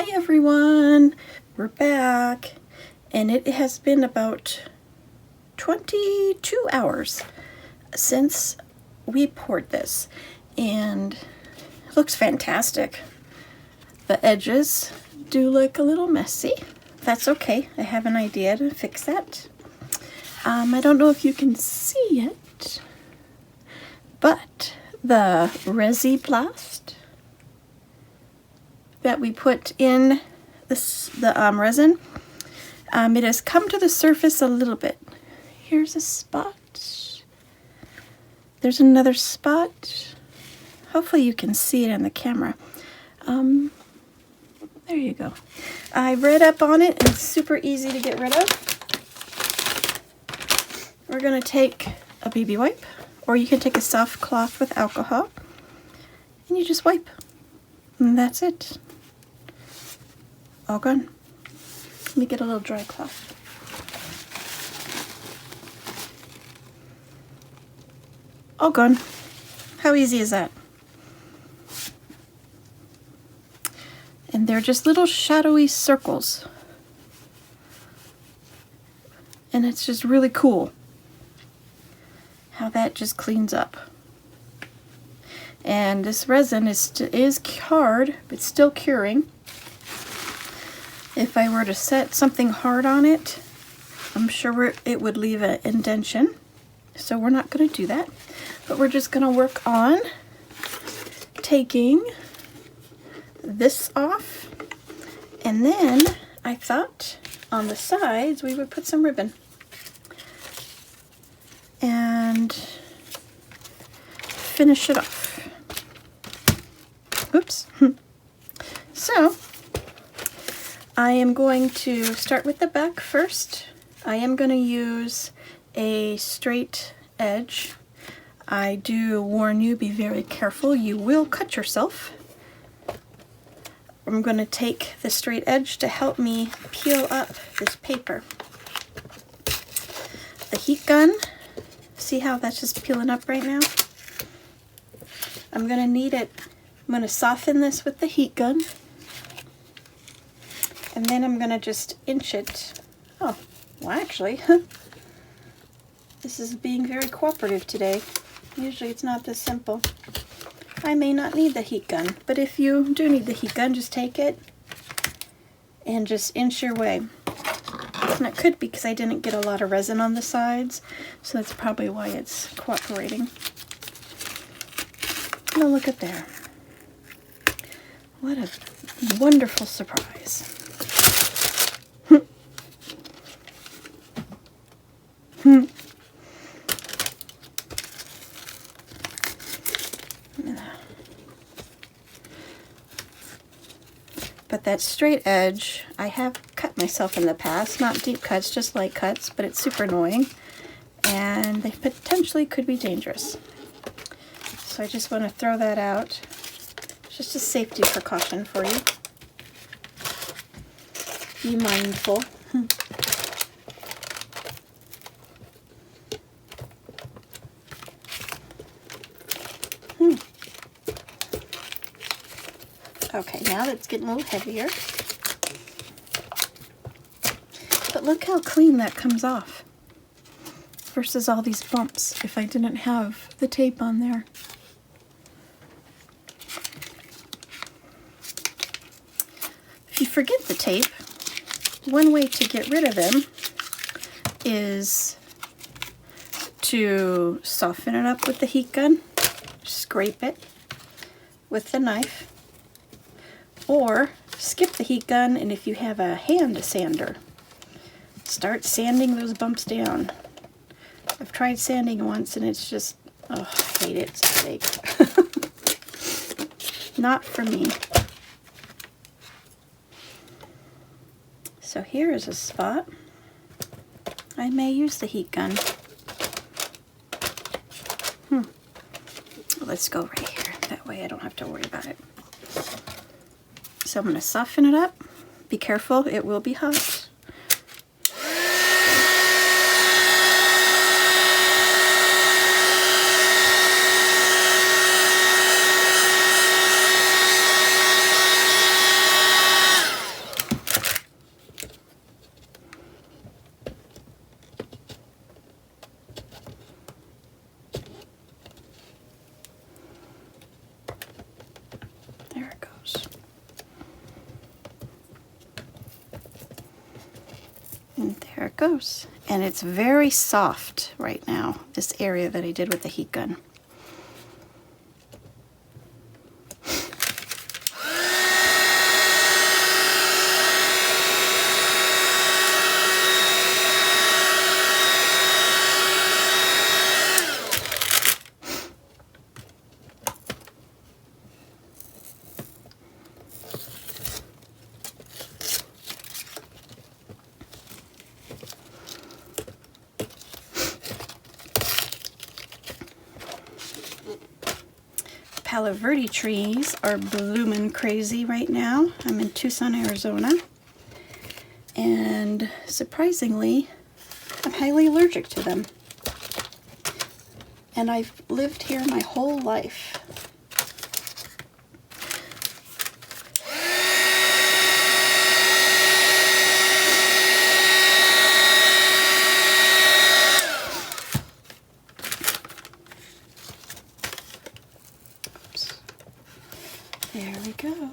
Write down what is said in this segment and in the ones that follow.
Hi everyone, we're back, and it has been about 22 hours since we poured this, and it looks fantastic. The edges do look a little messy. That's okay, I have an idea to fix that. I don't know if you can see it, but the Resi-blast that we put in the resin, it has come to the surface a little bit. Here's a spot. There's another spot. Hopefully you can see it in the camera. There you go. I read up on it, and it's super easy to get rid of. We're going to take a baby wipe, or you can take a soft cloth with alcohol, and you just wipe. And that's it. All gone. Let me get a little dry cloth. All gone. How easy is that? And they're just little shadowy circles. And it's just really cool how that just cleans up. And this resin is hard, but still curing. If I were to set something hard on it, I'm sure it would leave an indentation. So we're not going to do that. But we're just going to work on taking this off. And then I thought on the sides we would put some ribbon. And finish it off. Oops. So I am going to start with the back first. I am going to use a straight edge. I do warn you, be very careful. You will cut yourself. I'm going to take the straight edge to help me peel up this paper. The heat gun, see how that's just peeling up right now? I'm going to need it. I'm going to soften this with the heat gun. And then I'm going to just inch it. Oh, well actually, this is being very cooperative today. Usually it's not this simple. I may not need the heat gun, but if you do need the heat gun, just take it and just inch your way. And it could be because I didn't get a lot of resin on the sides, so that's probably why it's cooperating. Oh, look at there. What a wonderful surprise. But that straight edge, I have cut myself in the past, not deep cuts, just light cuts, but it's super annoying, and they potentially could be dangerous. So I just want to throw that out. It's just a safety precaution for you. Be mindful. Okay, now that's getting a little heavier. But look how clean that comes off versus all these bumps if I didn't have the tape on there. If you forget the tape, one way to get rid of them is to soften it up with the heat gun, scrape it with the knife, or skip the heat gun, and if you have a hand sander, start sanding those bumps down. I've tried sanding once and it's just, oh, I hate it, it's a headache. Not for me. So here is a spot. I may use the heat gun. Let's go right here. That way I don't have to worry about it. So I'm going to soften it up. Be careful, it will be hot. There it goes. And it's very soft right now, this area that I did with the heat gun. Palo Verde trees are blooming crazy right now. I'm in Tucson, Arizona, and surprisingly, I'm highly allergic to them. And I've lived here my whole life. There we go.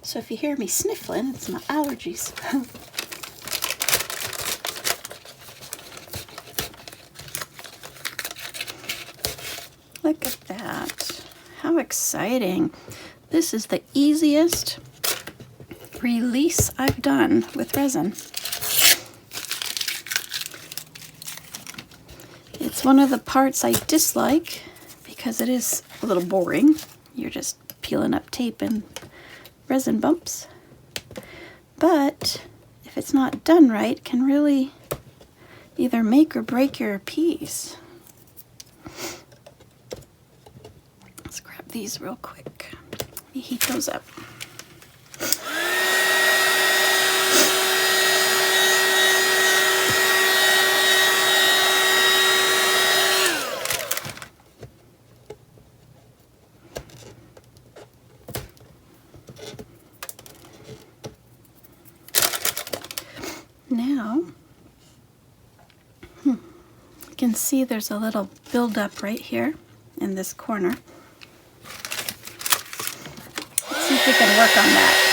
So if you hear me sniffling, it's my allergies. Look at that. How exciting. This is the easiest release I've done with resin. It's one of the parts I dislike because it is a little boring. You're just peeling up tape and resin bumps. But if it's not done right, it can really either make or break your piece. Let's grab these real quick. Let me heat those up. Now, you can see there's a little buildup right here in this corner. Let's see if we can work on that.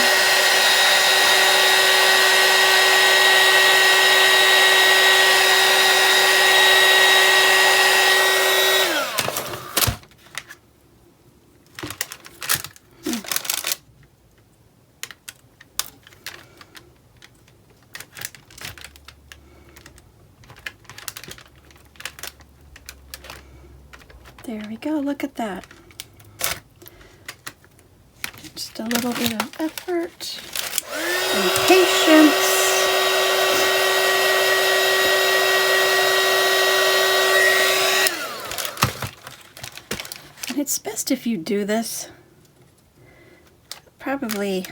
There we go, look at that. Just a little bit of effort and patience. And it's best if you do this probably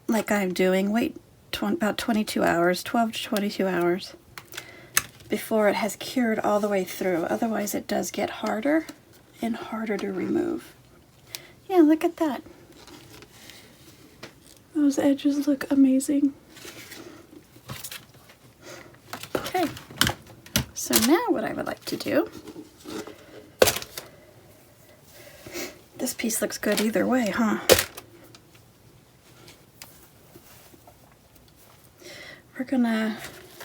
like I'm doing, wait about 22 hours, 12 to 22 hours. Before it has cured all the way through. Otherwise it does get harder and harder to remove. Yeah, look at that. Those edges look amazing. Okay, so now what I would like to do, this piece looks good either way, huh? We're gonna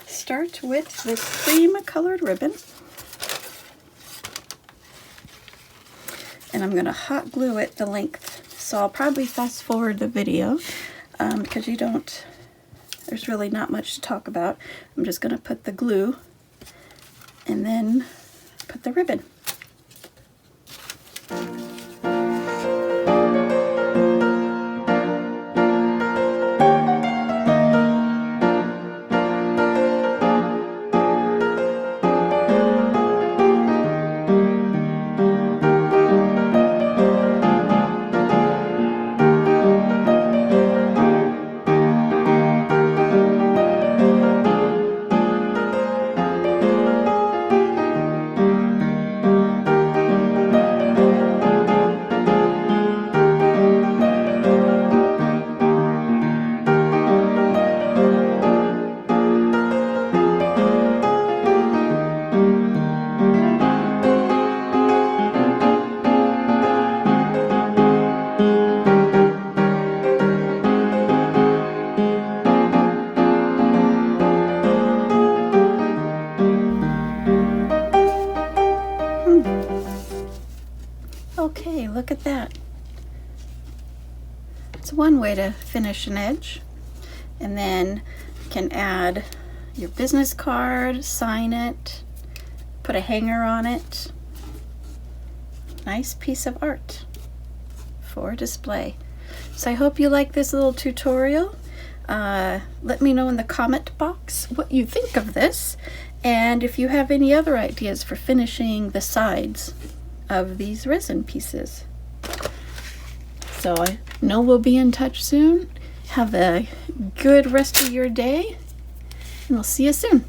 start with this cream colored ribbon, and I'm going to hot glue it the length. So I'll probably fast forward the video because there's really not much to talk about. I'm just going to put the glue and then put the ribbon. It's one way to finish an edge. And then you can add your business card, sign it, put a hanger on it. Nice piece of art for display. So I hope you like this little tutorial. Let me know in the comment box what you think of this, and if you have any other ideas for finishing the sides of these resin pieces. So I know we'll be in touch soon. Have a good rest of your day, and we'll see you soon.